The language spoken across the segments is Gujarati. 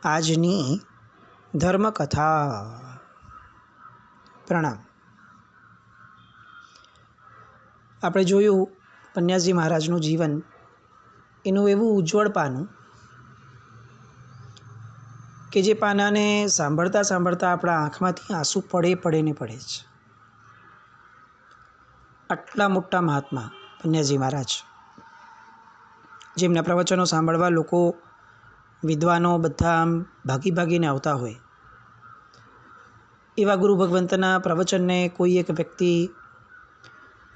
આજની ધર્મકથા. પ્રણામ. આપણે જોયું પન્યાજી મહારાજનું જીવન, એનું એવું ઉજ્જવળ પાનું કે જે પાનાને સાંભળતા સાંભળતા આપણા આંખમાંથી આંસુ પડે ને પડે જ. આટલા મોટા મહાત્મા પન્યાજી મહારાજ, જેમના પ્રવચનો સાંભળવા લોકો, વિદ્વાનો બધા આમ ભાગીને આવતા હોય, એવા ગુરુ ભગવંતના પ્રવચનને કોઈ એક વ્યક્તિ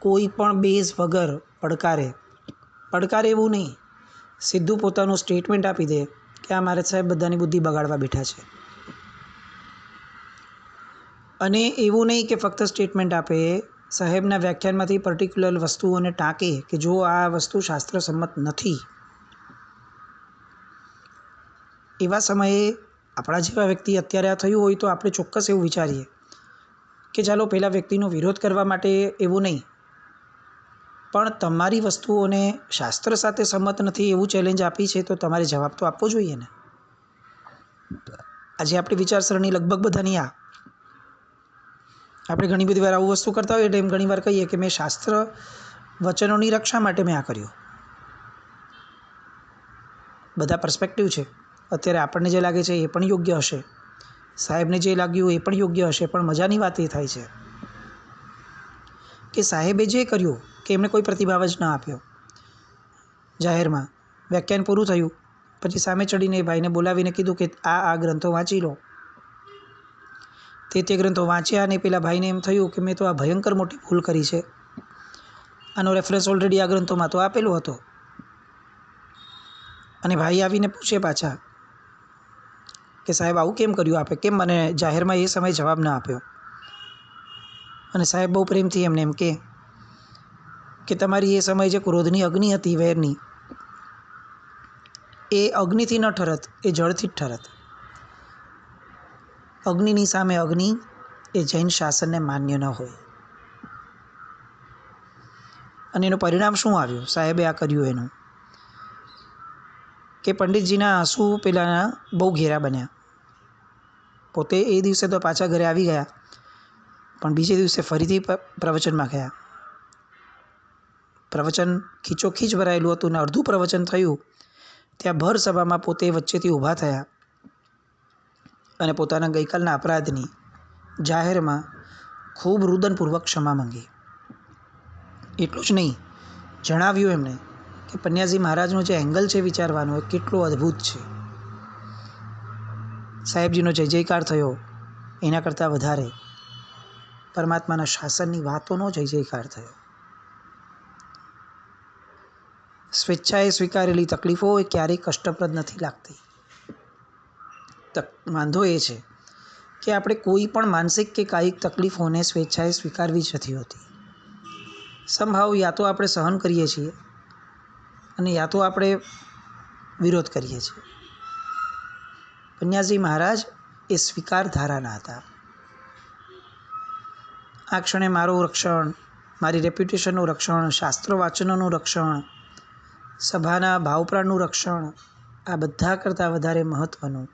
કોઈ પણ બેઝ વગર પડકારે એવું નહીં, સીધું પોતાનું સ્ટેટમેન્ટ આપી દે કે આ મહારાજ સાહેબ બધાની બુદ્ધિ બગાડવા બેઠા છે. અને એવું નહીં કે ફક્ત સ્ટેટમેન્ટ આપે, સાહેબના વ્યાખ્યાનમાંથી પર્ટિક્યુલર વસ્તુઓને ટાંકે કે જો આ વસ્તુ શાસ્ત્ર સંમત નથી. એવા સમયે આપણા જેવા વ્યક્તિ અત્યારે આ થયું હોય તો આપણે ચોક્કસ એવું વિચારીએ કે ચાલો પેલા વ્યક્તિનો વિરોધ કરવા માટે એવું નહીં, પણ તમારી વસ્તુઓને શાસ્ત્ર સાથે સંમત નથી એવું ચેલેન્જ આપી છે તો તમારે જવાબ તો આપવો જોઈએ ને. આજે આપણી વિચારસરણી લગભગ બધાની આપણે ઘણી બધી વાર આવું વસ્તુ કરતા હોઈએ એટલે એમ ઘણી વાર કહીએ કે મેં શાસ્ત્ર વચનોની રક્ષા માટે મેં આ કર્યું. બધા પર્સપેક્ટિવ છે. અત્યારે આપણને જે લાગે છે એ પણ યોગ્ય હશે, સાહેબને જે લાગ્યું એ પણ યોગ્ય હશે, પણ મજાની વાત એ થાય છે કે સાહેબે જે કર્યું કે એમને કોઈ પ્રતિભાવ જ ન આપ્યો. જાહેરમાં વ્યાખ્યાન પૂરું થયું પછી સામે ચડીને એ ભાઈને બોલાવીને કીધું કે આ ગ્રંથો વાંચી લો. તે ગ્રંથો વાંચ્યા અને પેલા ભાઈને એમ થયું કે મેં તો આ ભયંકર મોટી ભૂલ કરી છે, આનો રેફરન્સ ઓલરેડી આ ગ્રંથોમાં તો આપેલો હતો. અને ભાઈ આવીને પૂછે પાછા કે સાહેબ આવું કેમ કર્યું, આપે કેમ મને જાહેરમાં એ સમયે જવાબ ન આપ્યો. અને સાહેબ બહુ પ્રેમથી એમને એમ કે તમારી એ સમયે જે ક્રોધની અગ્નિ હતી, વેરની, એ અગ્નિથી ન ઠરત, એ જળથી જ ઠરત. અગ્નિની સામે અગ્નિ એ જૈન શાસનને માન્ય ન હોય. અને એનું પરિણામ શું આવ્યું, સાહેબે આ કર્યું એનું કે પંડિતજીના આંસુ પેલાના બહુ ઘેરા બન્યા. પોતે એ દિવસે તો પાછા ઘરે આવી ગયા, પણ બીજે દિવસે ફરીથી પ્રવચનમાં ગયા. પ્રવચન ખીચોખીચ ભરાયેલું હતું ને અડધું પ્રવચન થયું ત્યાં ભર સભામાં પોતે વચ્ચેથી ઊભા થયા અને પોતાના ગઈકાલના અપરાધની જાહેરમાં ખૂબ રુદનપૂર્વક ક્ષમા માંગી. એટલું જ નહીં, જણાવ્યું એમણે કે પન્યાજી મહારાજનો જે એંગલ છે વિચારવાનો એ કેટલો અદ્ભુત છે. સાહેબજીનો જય જયકાર થયો, એના કરતાં વધારે પરમાત્માના શાસનની વાતોનો જય જયકાર થયો. સ્વેચ્છાએ સ્વીકારેલી તકલીફો એ ક્યારેય કષ્ટપ્રદ નથી લાગતી. વાંધો એ છે કે આપણે કોઈ પણ માનસિક કે કાયિક તકલીફોને સ્વેચ્છાએ સ્વીકારવી જ નથી હોતી. સમભાવ યા તો આપણે સહન કરીએ છીએ અને યા તો આપણે વિરોધ કરીએ છીએ. પન્યાજી મહારાજ એ સ્વીકાર ધારાના હતા. આ ક્ષણે મારું રક્ષણ, મારી રેપ્યુટેશનનું રક્ષણ, શાસ્ત્રો વાચનોનું રક્ષણ, સભાના ભાવપ્રાણનું રક્ષણ, આ બધા કરતાં વધારે મહત્ત્વનું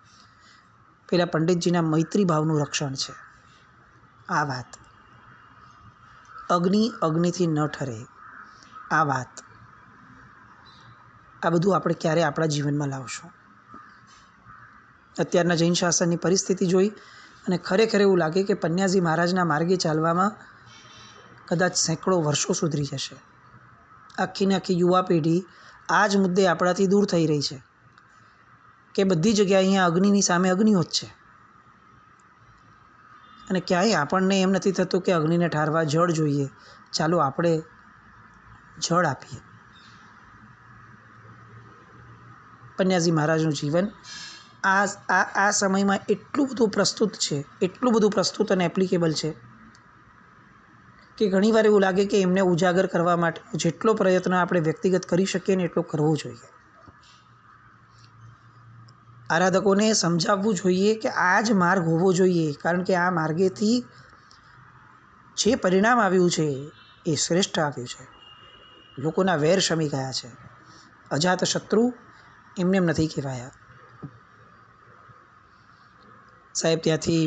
પેલા પંડિતજીના મૈત્રી ભાવનું રક્ષણ છે. આ વાત અગ્નિથી ન ઠરે, આ વાત, આ બધું આપણે ક્યારે આપણા જીવનમાં લાવશું. અત્યારના જૈન શાસનની પરિસ્થિતિ જોઈ અને ખરેખર એવું લાગે કે પન્યાજી મહારાજના માર્ગે ચાલવામાં કદાચ સેંકડો વર્ષો સુધરી જશે. આખી ને આખી યુવા પેઢી આ જ મુદ્દે આપણાથી દૂર થઈ રહી છે કે બધી જગ્યાએ અહીંયા અગ્નિની સામે અગ્નિઓ જ છે અને ક્યાંય આપણને એમ નથી થતું કે અગ્નિને ઠારવા જળ જોઈએ, ચાલો આપણે જળ આપીએ. પન્યાજી મહારાજનું જીવન આ સમયમાં એટલું બધું પ્રસ્તુત છે, એટલું બધું પ્રસ્તુત અને એપ્લિકેબલ છે કે ઘણીવાર એવું લાગે કે એમને ઉજાગર કરવા માટે જેટલો પ્રયત્ન આપણે વ્યક્તિગત કરી શકીએ ને એટલો કરવો જોઈએ. આરાધકોને સમજાવવું જોઈએ કે આ જ માર્ગ હોવો જોઈએ, કારણ કે આ માર્ગેથી જે પરિણામ આવ્યું છે એ શ્રેષ્ઠ આવ્યું છે. લોકોના વેર શમી ગયા છે. અજાત શત્રુ એમને એમ નથી કહેવાયા. સાહેબ ત્યાંથી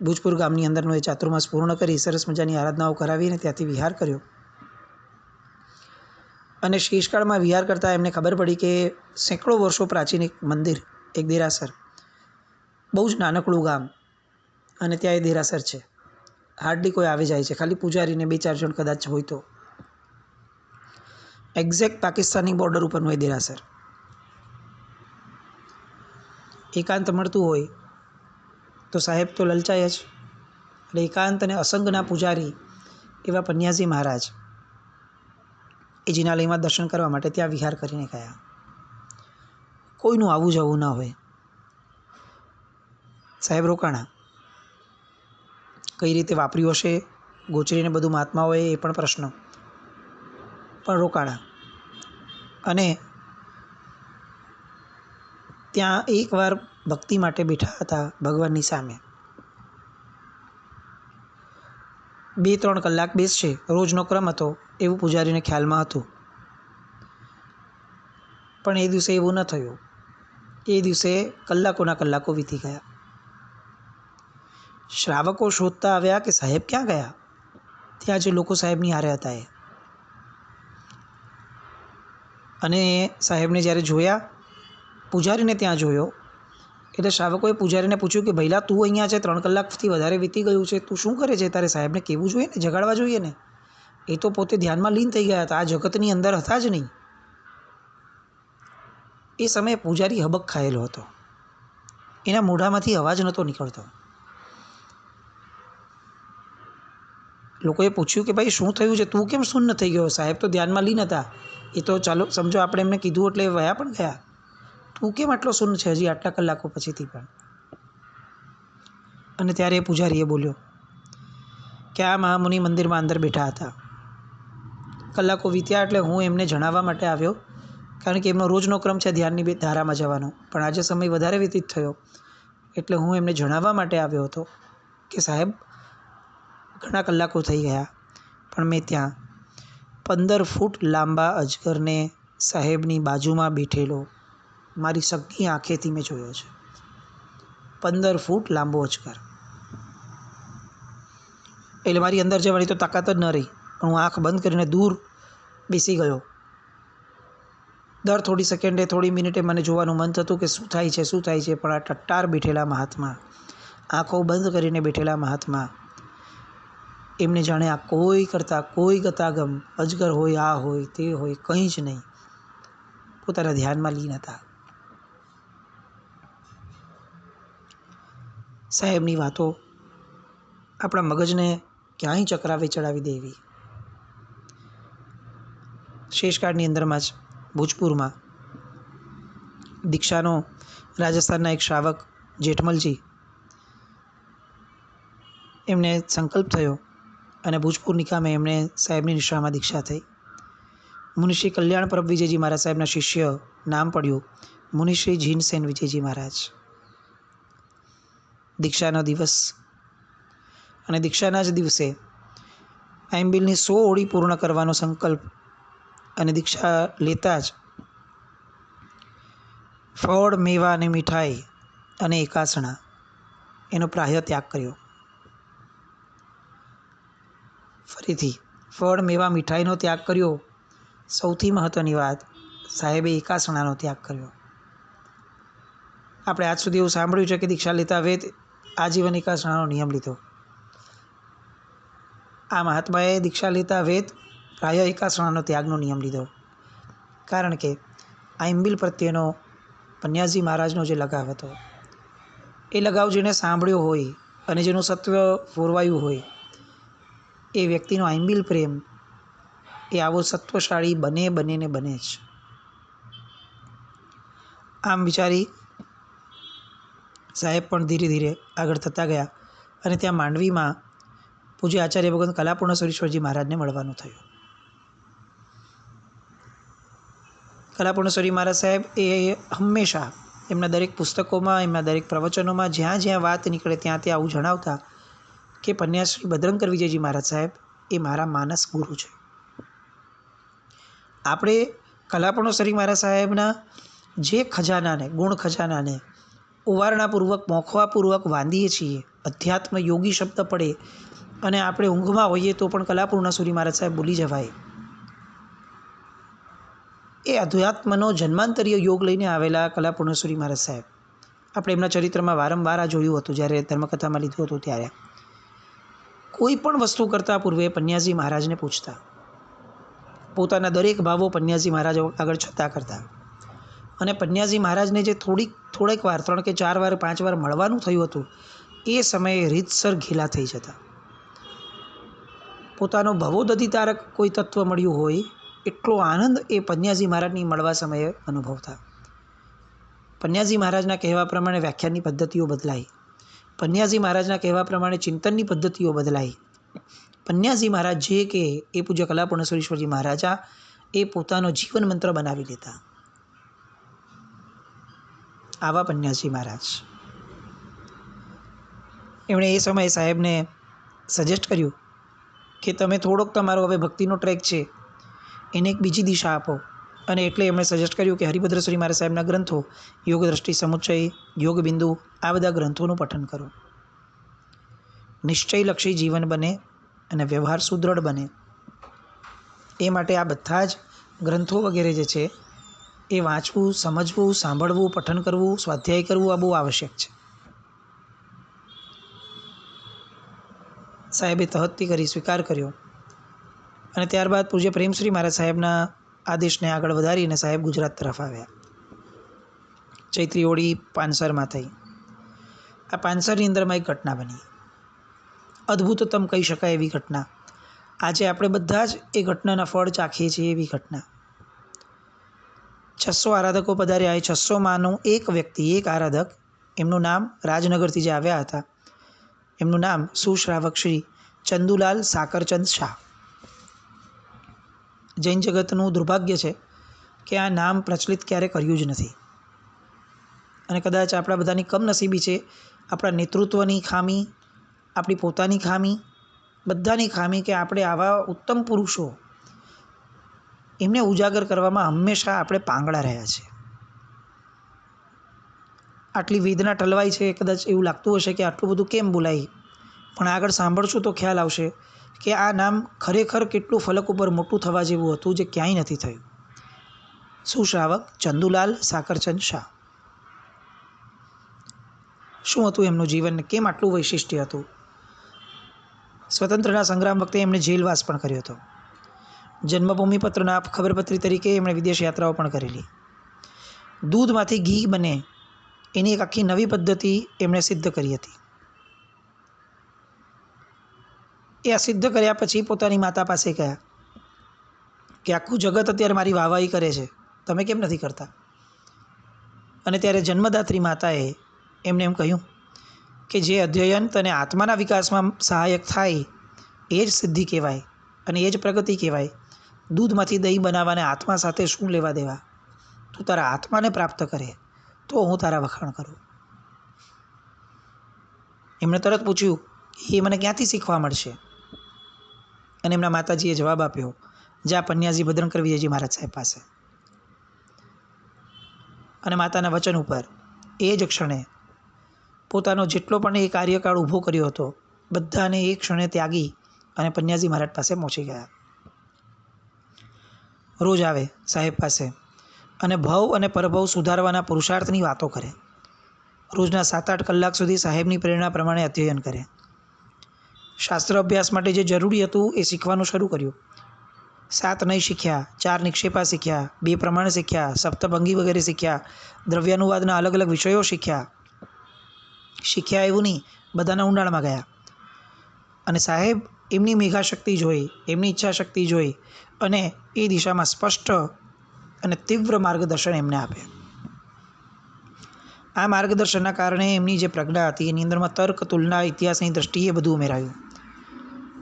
ભુજપુર ગામની અંદરનો એ ચાતુર્માસ પૂર્ણ કરી સરસ મજાની આરાધનાઓ કરાવીને ત્યાંથી વિહાર કર્યો. અને શેષકાળમાં વિહાર કરતાં એમને ખબર પડી કે સેંકડો વર્ષો પ્રાચીન એક મંદિર, એક દેરાસર, બહુ જ નાનકડું ગામ, અને ત્યાં એ દેરાસર છે. હાર્ડલી કોઈ આવે જાય છે, ખાલી પૂજારીને 2-4 જણ કદાચ હોય તો. એક્ઝેક્ટ પાકિસ્તાની બોર્ડર ઉપરનું એ દેરાસર. એકાંત મળતું હોય તો સાહેબ તો લલચાય જ. એટલે એકાંત અને અસંગના પૂજારી એવા પન્યાજી મહારાજ એ જિનાલયમાં દર્શન કરવા માટે ત્યાં વિહાર કરીને ગયા. કોઈનું આવું જવું ન હોય. સાહેબ રોકાણા. કઈ રીતે વાપર્યું હશે ગોચરીને બધું મહાત્મા હોય એ પણ પ્રશ્ન, પણ રોકાણા. અને ત્યાં એકવાર ભક્તિ માટે બેઠા હતા ભગવાનની સામે. 2-3 કલાક બેસશે, રોજનો ક્રમ હતો એવું પૂજારીને ખ્યાલમાં હતું. પણ એ દિવસે એવું ન થયું. એ દિવસે કલાકોના કલાકો વીતી ગયા. શ્રાવકો શોધતા આવ્યા કે સાહેબ ક્યાં ગયા. ત્યાં જે લોકો સાહેબની હારે હતા એ. અને સાહેબને જ્યારે જોયા, પૂજારીને ત્યાં જોયો, એટલે શ્રાવકોએ પૂજારીને પૂછ્યું કે ભઈલા તું અહીંયા છે, 3 કલાકથી વધારે વીતી ગયું છે, તું શું કરે છે? તારે સાહેબને કહેવું જોઈએ ને, જગાડવા જોઈએ ને. એ તો પોતે ધ્યાનમાં લીન થઈ ગયા હતા, આ જગતની અંદર હતા જ નહીં. એ સમયે પૂજારી હબક ખાયેલો હતો. એના મોઢામાંથી અવાજ નહોતો નીકળતો. લોકોએ પૂછ્યું કે ભાઈ શું થયું છે, તું કેમ શૂન્ય થઈ ગયો? સાહેબ તો ધ્યાનમાં લીન હતા. એ તો ચાલો સમજો આપણે એમને કીધું એટલે વયા પણ ગયા. તું કેમ આટલો શૂન્ય છે હજી આટલા કલાકો પછીથી પણ? અને ત્યારે એ પૂજારીએ બોલ્યો કે આ મહામુનિ મંદિરમાં અંદર બેઠા હતા. કલાકો વીત્યા એટલે હું એમને જણાવવા માટે આવ્યો, કારણ કે એમનો રોજનો ક્રમ છે ધ્યાનની ધારામાં જવાનો. પણ આજે સમય વધારે વ્યતીત થયો એટલે હું એમને જણાવવા માટે આવ્યો હતો કે સાહેબ ઘણા કલાકો થઈ ગયા, પણ મેં ત્યાં 15 ફૂટ લાંબા અજગરને સાહેબની બાજુમાં બેઠેલો મારી સગી આંખેથી મેં જોયો છે. 15 ફૂટ લાંબો અજગર. એટલે મારી અંદર જવાની તો તાકાત જ ન રહી. પણ હું આંખ બંધ કરીને દૂર બેસી ગયો. દર થોડી સેકન્ડે, થોડી મિનિટે મને જોવાનું મન થતું કે શું થાય છે, શું થાય છે. પણ આ ટટ્ટાર બેઠેલા મહાત્મા, આંખો બંધ કરીને બેઠેલા મહાત્મા, એમને જાણે આ કોઈ કરતાં કોઈ ગતાગમ, અજગર હોય, આ હોય, તે હોય, કંઈ જ નહીં. પોતાના ધ્યાનમાં લીન હતા. સાહેબની વાતો આપણા મગજને ક્યાંય ચકરાવે ચડાવી દે એવી. શેષકાળની અંદરમાં જ ભુજપુરમાં દીક્ષાનો રાજસ્થાનના એક શ્રાવક જેઠમલજી, એમને સંકલ્પ થયો અને ભુજપુર નિકામે એમણે સાહેબની નિશ્રામાં દીક્ષા થઈ. મુનિશ્રી કલ્યાણ પરબ વિજયજી મહારાજ સાહેબના શિષ્ય, નામ પડ્યું મુનિશ્રી જીનસેન વિજયજી મહારાજ. દીક્ષાનો દિવસ, અને દીક્ષાના જ દિવસે આઈમ્બિલની 100 ઓળી પૂર્ણ કરવાનો સંકલ્પ, અને દીક્ષા લેતા જ ફળ, મેવા અને મીઠાઈ અને એકાસણા એનો પ્રાહ્ય ત્યાગ કર્યો. ફરીથી ફળ, મેવા, મીઠાઈનો ત્યાગ કર્યો. સૌથી મહત્ત્વની વાત, સાહેબે એકાસણાનો ત્યાગ કર્યો. આપણે આજ સુધી એવું સાંભળ્યું છે કે દીક્ષા લેતા વેદ આજીવન એકાસણાનો નિયમ લીધો. આ મહાત્માએ દીક્ષા લેતા વેદ પ્રાય એકાસણાનો ત્યાગનો નિયમ લીધો. કારણ કે આઈમ્બિલ પ્રત્યેનો પન્યાજી મહારાજનો જે લગાવ હતો, એ લગાવ જેને સાંભળ્યો હોય અને જેનું સત્વ ફોરવાયું હોય, એ વ્યક્તિનો આઈમ્બિલ પ્રેમ એ આવો સત્વશાળી બને જ. આમ વિચારી સાહેબ પણ ધીરે ધીરે આગળ થતા ગયા અને ત્યાં માંડવીમાં પૂજ્ય આચાર્ય ભગવાન કલાપૂર્ણેશ્વરીશ્વરજી મહારાજને મળવાનું થયું. કલાપૂર્ણેશ્વરી મહારાજ સાહેબ એ હંમેશા એમના દરેક પુસ્તકોમાં, એમના દરેક પ્રવચનોમાં જ્યાં જ્યાં વાત નીકળે ત્યાં ત્યાં આવું જણાવતા કે પન્યાશ્રી બજરંગકર વિજયજી મહારાજ સાહેબ એ મારા માનસ ગુરુ છે. આપણે કલાપૂર્ણેશ્વરી મહારાજ સાહેબના જે ખજાનાને, ગુણ ખજાનાને ઉવારણાપૂર્વક મોખવાપૂર્વક વાંદીએ છીએ, અધ્યાત્મ યોગી શબ્દ પડે અને આપણે ઊંઘમાં હોઈએ તો પણ કલાપૂર્ણ સૂરી મહારાજ સાહેબ બોલી જવાય. એ અધ્યાત્મનો જન્માંતરીય યોગ લઈને આવેલા કલાપૂર્ણ સૂરી મહારાજ સાહેબ. આપણે એમના ચરિત્રમાં વારંવાર આ જોયું હતું જ્યારે ધર્મકથામાં લીધું હતું ત્યારે. કોઈ પણ વસ્તુ કરતાં પૂર્વે પન્યાજી મહારાજને પૂછતા. પોતાના દરેક ભાવો પન્યાજી મહારાજ આગળ છતાં કરતા. અને પન્યાજી મહારાજને જે થોડીક વાર 3 કે 4 વાર 5 વાર મળવાનું થયું હતું એ સમયે રીતસર ઘેલા થઈ જતા. પોતાનો ભવોદધિતારક કોઈ તત્વ મળ્યું હોય એટલો આનંદ એ પન્યાજી મહારાજની મળવા સમયે અનુભવતા. પન્યાજી મહારાજના કહેવા પ્રમાણે વ્યાખ્યાનની પદ્ધતિઓ બદલાઈ. પન્યાજી મહારાજના કહેવા પ્રમાણે ચિંતનની પદ્ધતિઓ બદલાઈ. પન્યાજી મહારાજ જે કે એ પૂજ્ય કલાપૂર્ણ સુરેશ્વરજી મહારાજા એ પોતાનો જીવન મંત્ર બનાવી લેતા. આવા પન્યાજી મહારાજ. એમણે એ સમયે સાહેબને સજેસ્ટ કર્યું કે તમે થોડોક તમારો હવે ભક્તિનો ટ્રેક છે એને એક બીજી દિશા આપો. અને એટલે એમણે સજેસ્ટ કર્યું કે હરિભદ્ર શ્રી મહારાજ સાહેબના ગ્રંથો યોગ દ્રષ્ટિ સમુચ્ચય, યોગ બિંદુ આ બધા ગ્રંથોનું પઠન કરો. નિશ્ચયલક્ષી જીવન બને અને વ્યવહાર સુદૃઢ બને એ માટે આ બધા જ ગ્રંથો વગેરે જે છે એ વાંચવું, સમજવું, સાંભળવું, પઠન કરવું, સ્વાધ્યાય કરવું આ બહુ આવશ્યક છે. સાહેબે તહત્તી કરી, સ્વીકાર કર્યો. અને ત્યારબાદ પૂજ્ય પ્રેમશ્રી મહારાજ સાહેબના આદેશને આગળ વધારીને સાહેબ ગુજરાત તરફ આવ્યા. ચૈત્રી હોળી પાનસરમાં થઈ. આ પાનસરની અંદરમાં એક ઘટના બની, અદ્ભુતતમ કહી શકાય એવી ઘટના. આજે આપણે બધા જ એ ઘટનાના ફળ ચાખીએ છીએ એવી ઘટના. 600 આરાધકો પધાર્યા. એ 600માંનું એક વ્યક્તિ, એક આરાધક, એમનું નામ રાજનગરથી જે આવ્યા હતા એમનું નામ સુશ્રાવક શ્રી ચંદુલાલ સાકરચંદ શાહ. જૈન જગતનું દુર્ભાગ્ય છે કે આ નામ પ્રચલિત ક્યારે કર્યું જ નથી. અને કદાચ આપણા બધાની કમનસીબી છે, આપણા નેતૃત્વની ખામી, આપણી પોતાની ખામી, બધાની ખામી કે આપણે આવા ઉત્તમ પુરુષો એમને ઉજાગર કરવામાં હંમેશા આપણે પાંગળા રહ્યા છે. આટલી વેદના ટલવાઈ છે, કદાચ એવું લાગતું હશે કે આટલું બધું કેમ બોલાય, પણ આગળ સાંભળશું તો ખ્યાલ આવશે કે આ નામ ખરેખર કેટલું ફલક ઉપર મોટું થવા જેવું હતું જે ક્યાંય નથી થયું. સુશ્રાવક ચંદુલાલ સાકરચંદ શાહ. શું હતું એમનું જીવન, કેમ આટલું વૈશિષ્ટ્ય હતું? સ્વતંત્રતા સંગ્રામ વખતે એમણે જેલવાસ પણ કર્યો હતો. જન્મભૂમિ પત્રના ખબરપત્રી તરીકે એમણે વિદેશ યાત્રાઓ પણ કરેલી. દૂધમાંથી ઘી બને એની એક આખી નવી પદ્ધતિ એમણે સિદ્ધ કરી હતી. એ આ સિદ્ધ કર્યા પછી પોતાની માતા પાસે ગયા કે આખું જગત અત્યારે મારી વાહવાહી કરે છે, તમે કેમ નથી કરતા? અને ત્યારે જન્મદાત્રી માતાએ એમને એમ કહ્યું કે જે અધ્યયન તને આત્માના વિકાસમાં સહાયક થાય એ જ સિદ્ધિ કહેવાય અને એ જ પ્રગતિ કહેવાય. દૂધમાંથી દહીં બનાવવાને આત્મા સાથે શું લેવા દેવા? તું તારા આત્માને પ્રાપ્ત કરે તો હું તારા વખાણ કરું. એમણે તરત પૂછ્યું એ મને ક્યાંથી શીખવા મળશે? અને એમના માતાજીએ જવાબ આપ્યો, જા પન્યાજી ભદ્રંકર વિજયજી મહારાજ સાહેબ પાસે. અને માતાના વચન ઉપર એ જ ક્ષણે પોતાનો જેટલો પણ એ કાર્યકાળ ઊભો કર્યો હતો બધાને એ ક્ષણે ત્યાગી અને પન્યાજી મહારાજ પાસે પહોંચી ગયા. રોજ આવે સાહેબ પાસે અને ભવ અને પરભવ સુધારવાના પુરુષાર્થની વાતો કરે. રોજના 7-8 કલાક સુધી સાહેબની પ્રેરણા પ્રમાણે અધ્યયન કરે. શાસ્ત્ર અભ્યાસ માટે જે જરૂરી હતું એ શીખવાનું શરૂ કર્યું. 7 નય શીખ્યા, 4 નિક્ષેપા શીખ્યા, 2 પ્રમાણ શીખ્યા, સપ્તભંગી વગેરે શીખ્યા, દ્રવ્યાનુવાદના અલગ અલગ વિષયો શીખ્યા એવું નહીં, બધાના ઊંડાણમાં ગયા. અને સાહેબ એમની મેઘાશક્તિ જોઈ, એમની ઈચ્છાશક્તિ જોઈ અને એ દિશામાં સ્પષ્ટ અને તીવ્ર માર્ગદર્શન એમને આપે. આ માર્ગદર્શનના કારણે એમની જે પ્રજ્ઞા હતી એની અંદરમાં તર્ક, તુલના, ઇતિહાસની દ્રષ્ટિએ બધું ઉમેરાયું.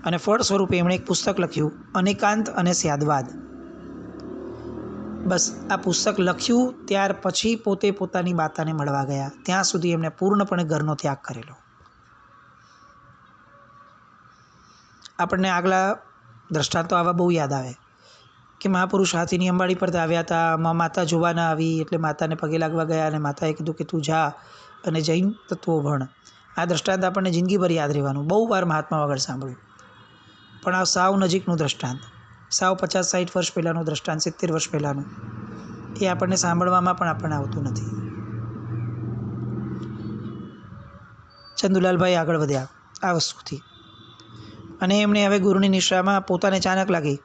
અને ફળ સ્વરૂપે એમણે એક પુસ્તક લખ્યું, અનેકાંત અને સ્યાદવાદ. બસ આ પુસ્તક લખ્યું ત્યાર પછી પોતે પોતાની માતાને મળવા ગયા. ત્યાં સુધી એમણે પૂર્ણપણે ઘરનો ત્યાગ કરેલો. આપણને આગલા દ્રષ્ટાંતો આવા બહુ યાદ આવે કે મહાપુરુષ હાથીની અંબાડી પર આવ્યા હતા, માતા જોવા ના આવી એટલે માતાને પગે લાગવા ગયા અને માતાએ કીધું કે તું જા, અને જૈન તત્વો ભણ. આ દ્રષ્ટાંત આપણને જિંદગીભર યાદ રહેવાનું. બહુ વાર મહાત્મા વગર સાંભળ્યું, પણ આ સાવ નજીકનું દ્રષ્ટાંત, સાવ 50-60 વર્ષ પહેલાંનું દ્રષ્ટાંત, 70 વર્ષ પહેલાંનું, એ આપણને સાંભળવામાં પણ આપણને આવતું નથી. ચંદુલાલભાઈ આગળ વધ્યા આ વસ્તુથી, અને એમણે હવે ગુરુની નિશ્રામાં પોતાને ચાનક લાગી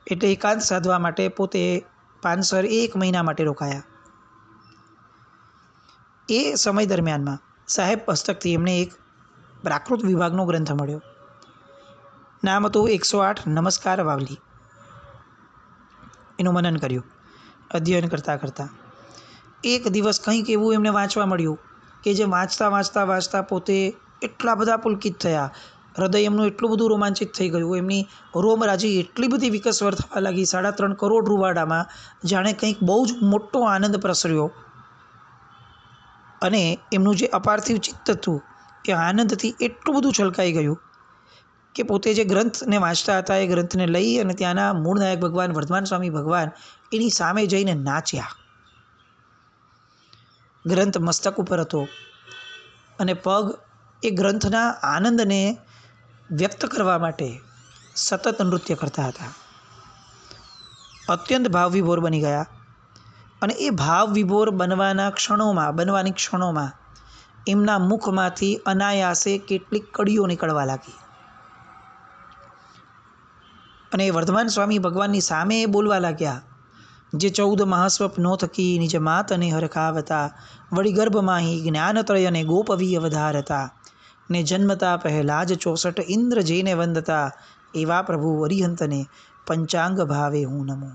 એટલે એકાંત સાધવા માટે પોતે પાનસર 1 મહિના માટે રોકાયા. એ સમય દરમિયાનમાં સાહેબ હસ્તકથી એમને એક પ્રાકૃત વિભાગનો ગ્રંથ મળ્યો. નામ હતું 108 નમસ્કાર વાવલી. એનું મનન કર્યું અધ્યયન કરતાં કરતાં. એક દિવસ કંઈક એવું એમને વાંચવા મળ્યું કે જે વાંચતા પોતે એટલા બધા પુલકિત થયા, હૃદય એમનું એટલું બધું રોમાંચિત થઈ ગયું, એમની રોમરાજી એટલી બધી વિકસવર થવા લાગી 3.5 કરોડ રૂવાડામાં, જાણે કંઈક બહુ જ મોટો આનંદ પ્રસર્યો. અને એમનું જે અપાર્થિવ ચિત્ત હતું એ આનંદથી એટલું બધું છલકાઈ ગયું કે પોતે જે ગ્રંથને વાંચતા હતા એ ગ્રંથને લઈ અને ત્યાંના મૂળ નાયક ભગવાન વર્ધમાન સ્વામી ભગવાન એની સામે જઈને નાચ્યા. ગ્રંથ મસ્તક ઉપર હતો અને પગ એ ગ્રંથના આનંદને વ્યક્ત કરવા માટે સતત નૃત્ય કરતા હતા. અત્યંત ભાવવિભોર બની ગયા. અને એ ભાવવિભોર બનવાની ક્ષણોમાં એમના મુખમાંથી અનાયાસે કેટલીક કડીઓ નીકળવા લાગી. અને વર્ધમાન સ્વામી ભગવાનની સામે બોલવા લાગ્યા, જે 14 મહાસ્વપ્નો થકી નિજ માતને હરખાવતા, વળી ગર્ભમાહી જ્ઞાનત્રય અને ગોપવી અવધારતા, ને જન્મતા પહેલા જ 64 ઇન્દ્ર જેને વંદતા, એવા પ્રભુ અરિહંતને પંચાંગ ભાવે હું નમો.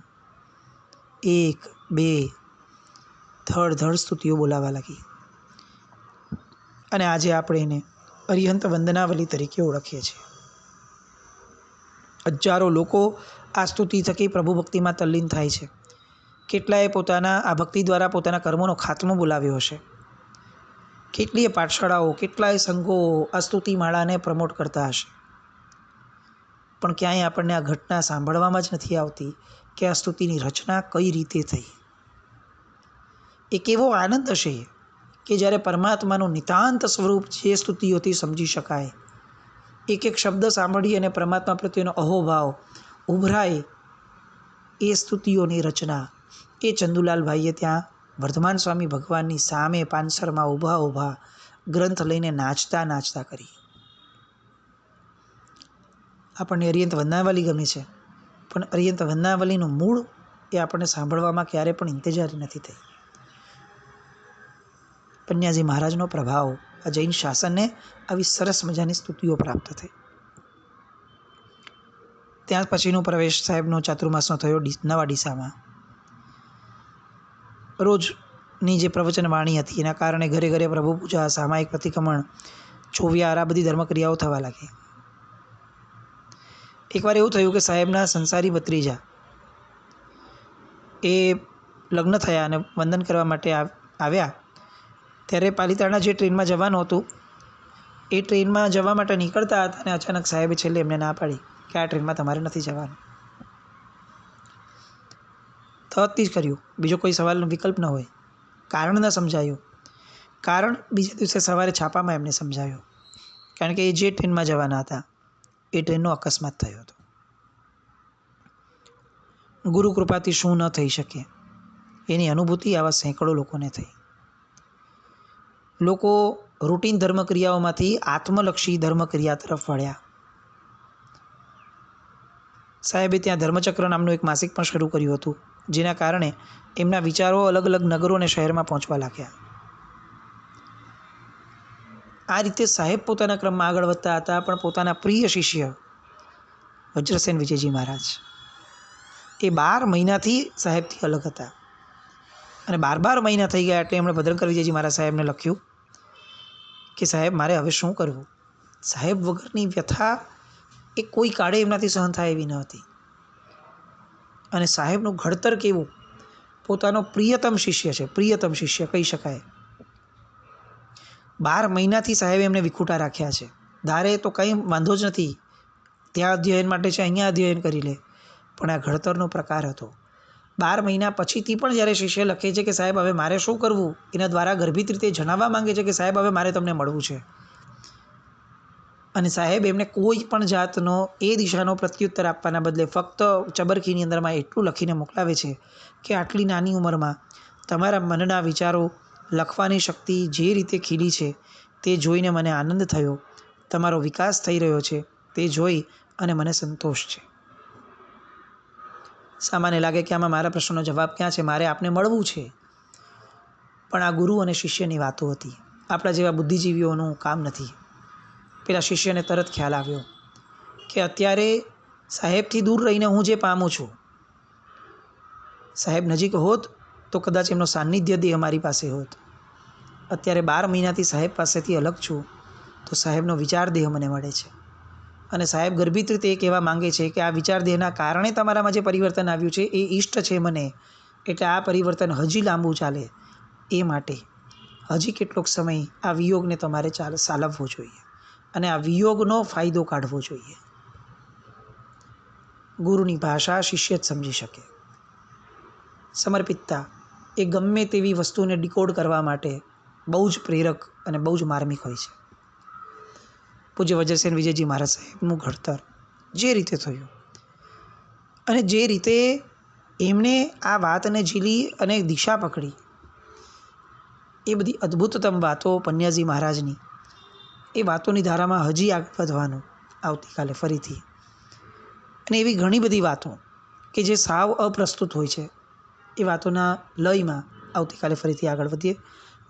1, 2 ધડ સ્તુતિઓ બોલાવા લાગી. અને આજે આપણે એને અરિહંત વંદનાવલી તરીકે ઓળખીએ છીએ. હજારો લોકો આ સ્તુતિ થકી પ્રભુ ભક્તિમાં તલ્લીન થાય છે. કેટલાએ આ ભક્તિ દ્વારા પોતાના કર્મોનો ખાત્મો બોલાવ્યો હશે. કેટલીય પાઠશાળાઓ, કેટલાય સંઘો આ સ્તુતિમાળાને પ્રમોટ કરતા હશે. પણ ક્યાંય આપણને આ ઘટના સાંભળવામાં જ નથી આવતી કે આ સ્તુતિની રચના કઈ રીતે થઈ. એક એવો આનંદ હશે કે જ્યારે પરમાત્માનું નિતાંત સ્વરૂપ જે સ્તુતિઓથી સમજી શકાય, એક એક શબ્દ સાંભળી અને પરમાત્મા પ્રત્યેનો અહોભાવ ઉભરાય, એ સ્તુતિઓની રચના એ ચંદુલાલભાઈએ ત્યાં વર્ધમાન સ્વામી ભગવાનની સામે પાનસરમાં ઊભા ગ્રંથ લઈને નાચતા કરી. આપણને અરિહંત વંદનાવલી ગમે છે, પણ અરિહંત વંદનાવલીનું મૂળ એ આપણને સાંભળવામાં ક્યારે પણ ઇંતજારી નથી થઈ. પન્યાજી મહારાજનો પ્રભાવ આ જૈન શાસનને આવી સરસ મજાની સ્તુતિઓ પ્રાપ્ત થઈ. ત્યાં પછીનો પ્રવેશ સાહેબનો ચાતુર્માસનો થયો નવા ડીસામાં. રોજની જે પ્રવચન વાણી હતી એના કારણે ઘરે ઘરે પ્રભુ પૂજા, સામાયિક પ્રતિક્રમણ, ચોવિયાર, આ બધી ધર્મક્રિયાઓ થવા લાગી. એકવાર એવું થયું કે સાહેબના સંસારી ભત્રીજા એ લગ્ન થયા અને વંદન કરવા માટે આવ્યા. ત્યારે પાલિતાણા જે ટ્રેનમાં જવાનું હતું એ ટ્રેનમાં જવા માટે નીકળતા હતા અને અચાનક સાહેબે છેલ્લે એમને ના પાડી કે આ ટ્રેનમાં તમારે નથી જવાનું. તરતથી જ કર્યું, બીજો કોઈ સવાલનો વિકલ્પ ન હોય. કારણ ન સમજાયું. કારણ બીજા દિવસે સવારે છાપામાં એમને સમજાયું. કારણ કે એ જે ટ્રેનમાં જવાના હતા એ ટ્રેનનો અકસ્માત થયો હતો. ગુરુ કૃપાથી શું ન થઈ શકે એની અનુભૂતિ આવા સેંકડો લોકોને થઈ. લોકો રૂટીન ધર્મક્રિયાઓમાંથી આત્મલક્ષી ધર્મક્રિયા તરફ વળ્યા. સાહેબે ત્યાં ધર્મચક્ર નામનું એક માસિક પણ શરૂ કર્યું હતું, જેના કારણે એમના વિચારો અલગ અલગ નગરો અને શહેરમાં પહોંચવા લાગ્યા. આ રીતે સાહેબ પોતાના ક્રમમાં આગળ વધતા હતા, પણ પોતાના પ્રિય શિષ્ય વજ્રસેન વિજયજી મહારાજ એ 12 મહિનાથી સાહેબથી અલગ હતા. અને 12 મહિના થઈ ગયા એટલે એમણે ભદ્રંકર વિજયજી મહારાજ સાહેબને લખ્યું કે સાહેબ મારે હવે શું કરવું. સાહેબ વગરની વ્યથા એ કોઈ કાળે એમનાથી સહન થાય એવી ન હતી. અને સાહેબનું ઘડતર કેવું, પોતાનો પ્રિયતમ શિષ્ય કહી શકાય. 12 મહિનાથી સાહેબે એમને વિખૂટા રાખ્યા છે. ધારે તો કંઈ વાંધો જ નથી, ત્યાં અધ્યયન માટે છે, અહીંયા અધ્યયન કરી લે. પણ આ ઘડતરનો પ્રકાર હતો 12 મહિના પછીથી પણ જ્યારે શિષ્ય લખે છે કે સાહેબ હવે મારે શું કરવું, એના દ્વારા ગર્ભિત રીતે જણાવવા માંગે છે કે સાહેબ હવે મારે તમને મળવું છે, અને સાહેબ એમને કોઈ પણ જાતનો એ દિશાનો પ્રત્યુત્તર આપવાના બદલે ફક્ત ચબરખીની અંદરમાં એટલું લખીને મોકલાવે છે કે આટલી નાની ઉંમરમાં તમારા મનના વિચારો લખવાની શક્તિ જે રીતે ખીલી છે તે જોઈને મને આનંદ થયો, તમારો વિકાસ થઈ રહ્યો છે તે જોઈ અને મને સંતોષ છે. સામાન્ય લાગે કે આમાં મારા પ્રશ્નનો જવાબ ક્યાં છે, મારે આપને મળવું છે, પણ આ ગુરુ અને શિષ્યની વાતો હતી, આપણા જેવા બુદ્ધિજીવીઓનું કામ નથી. પેલા શિષ્યને તરત ખ્યાલ આવ્યો કે અત્યારે સાહેબથી દૂર રહીને હું જે પામું છું, સાહેબ નજીક હોત તો કદાચ એમનો સાનિધ્ય દેહ અમારી પાસે હોત. અત્યારે 12 મહિનાથી સાહેબ પાસેથી અલગ છું તો સાહેબનો વિચાર દેહ મને મળે છે, અને સાહેબ ગર્ભિત રીતે એ કહેવા માંગે છે કે આ વિચાર દેહના કારણે તમારામાં જે પરિવર્તન આવ્યું છે એ ઈષ્ટ છે મને, એટલે આ પરિવર્તન હજી લાંબુ ચાલે એ માટે હજી કેટલોક સમય આ વિયોગને તમારે સાલવવો જોઈએ અને આ વિયોગનો ફાયદો કાઢવો જોઈએ. ગુરુની ભાષા શિષ્ય જ સમજી શકે. સમર્પિતતા એ ગમે તેવી વસ્તુને ડિકોડ કરવા માટે બહુ જ પ્રેરક અને બહુ જ માર્મિક હોય છે. પૂજ્ય વજ્રસેન વિજયજી મહારાજ સાહેબનું ઘડતર જે રીતે થયું અને જે રીતે એમણે આ વાતને ઝીલી અને દિશા પકડી, એ બધી અદ્ભુતતમ વાતો પન્યાજી મહારાજની, એ વાતોની ધારામાં હજી આગળ વધવાનું આવતીકાલે ફરીથી. અને એવી ઘણી બધી વાતો કે જે સાવ અપ્રસ્તુત હોય છે, એ વાતોના લયમાં આવતીકાલે ફરીથી આગળ વધીએ.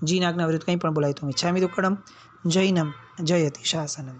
જીન આજ્ઞા વિરુદ્ધ કંઈ પણ બોલાય તો મિચ્છામિ દુક્કડમ. જૈનમ જયતિ શાસનમ.